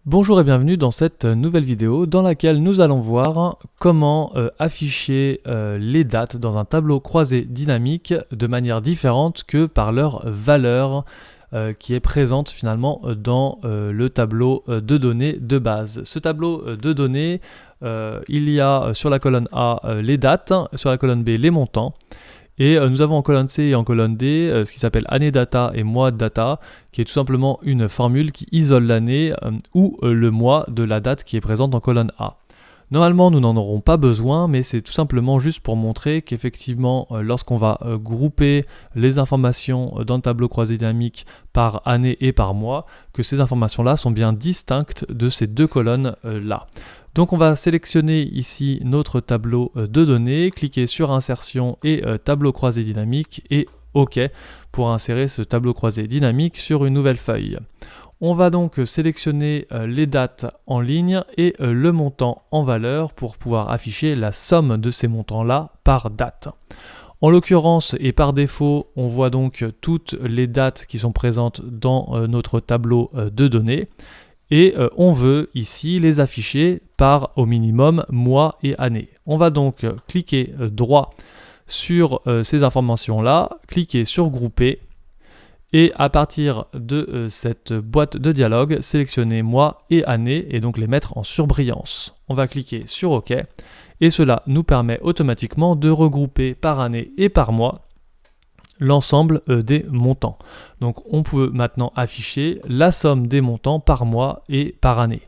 Bonjour et bienvenue dans cette nouvelle vidéo dans laquelle nous allons voir comment afficher les dates dans un tableau croisé dynamique de manière différente que par leur valeur qui est présente finalement dans le tableau de données de base. Ce tableau de données, il y a sur la colonne A les dates, sur la colonne B les montants. Et nous avons en colonne C et en colonne D ce qui s'appelle année data et mois data, qui est tout simplement une formule qui isole l'année ou le mois de la date qui est présente en colonne A. Normalement, nous n'en aurons pas besoin, mais c'est tout simplement juste pour montrer qu'effectivement, lorsqu'on va grouper les informations dans le tableau croisé dynamique par année et par mois, que ces informations-là sont bien distinctes de ces deux colonnes-là. Donc on va sélectionner ici notre tableau de données, cliquer sur insertion et tableau croisé dynamique et OK pour insérer ce tableau croisé dynamique sur une nouvelle feuille. On va donc sélectionner les dates en ligne et le montant en valeur pour pouvoir afficher la somme de ces montants-là par date. En l'occurrence et par défaut, on voit donc toutes les dates qui sont présentes dans notre tableau de données. Et on veut ici les afficher par au minimum mois et année. On va donc cliquer droit sur ces informations-là, cliquer sur grouper et à partir de cette boîte de dialogue, sélectionner mois et année et donc les mettre en surbrillance. On va cliquer sur OK et cela nous permet automatiquement de regrouper par année et par mois l'ensemble des montants. Donc on peut maintenant afficher la somme des montants par mois et par année.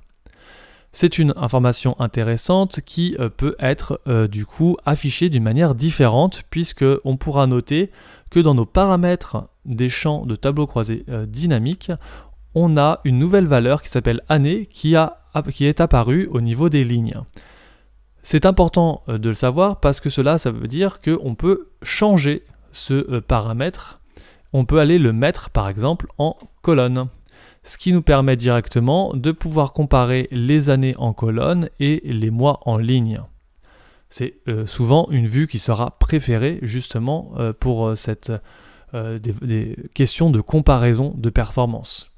C'est une information intéressante qui peut être du coup affichée d'une manière différente puisque on pourra noter que dans nos paramètres des champs de tableau croisé dynamique, on a une nouvelle valeur qui s'appelle année qui est apparue au niveau des lignes. C'est important de le savoir parce que ça veut dire qu'on peut changer ce paramètre, on peut aller le mettre par exemple en colonne, ce qui nous permet directement de pouvoir comparer les années en colonne et les mois en ligne. C'est souvent une vue qui sera préférée justement pour des questions de comparaison de performance.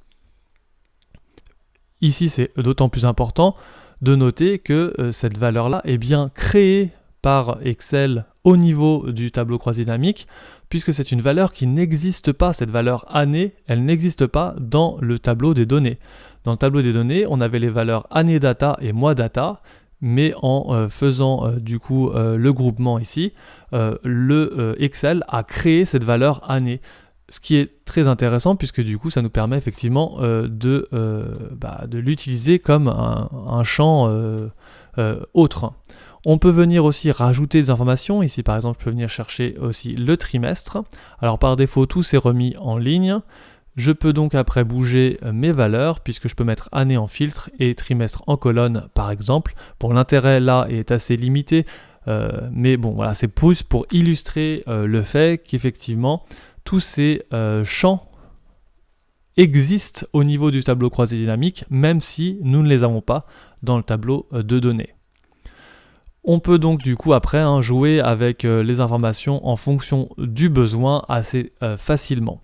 Ici, c'est d'autant plus important de noter que cette valeur-là est bien créée par Excel au niveau du tableau croisé dynamique, puisque c'est une valeur qui n'existe pas, cette valeur année, elle n'existe pas dans le tableau des données. Dans le tableau des données, on avait les valeurs année data et mois data, mais en faisant du coup le groupement ici, Excel a créé cette valeur année. Ce qui est très intéressant puisque du coup ça nous permet effectivement de l'utiliser comme un champ autre. On peut venir aussi rajouter des informations. Ici, par exemple, je peux venir chercher aussi le trimestre. Alors, par défaut, tout s'est remis en ligne. Je peux donc après bouger mes valeurs, puisque je peux mettre année en filtre et trimestre en colonne, par exemple. Bon, l'intérêt là est assez limité, mais bon, voilà, c'est plus pour illustrer le fait qu'effectivement, tous ces champs existent au niveau du tableau croisé dynamique, même si nous ne les avons pas dans le tableau de données. On peut donc du coup après jouer avec les informations en fonction du besoin assez facilement.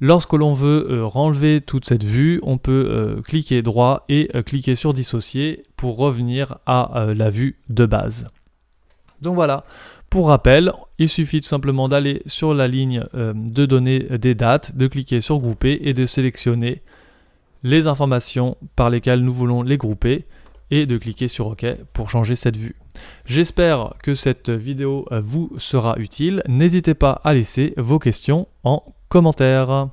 Lorsque l'on veut renlever toute cette vue, on peut cliquer droit et cliquer sur dissocier pour revenir à la vue de base. Donc voilà, pour rappel, il suffit tout simplement d'aller sur la ligne de données des dates, de cliquer sur grouper et de sélectionner les informations par lesquelles nous voulons les grouper et de cliquer sur OK pour changer cette vue. J'espère que cette vidéo vous sera utile. N'hésitez pas à laisser vos questions en commentaire.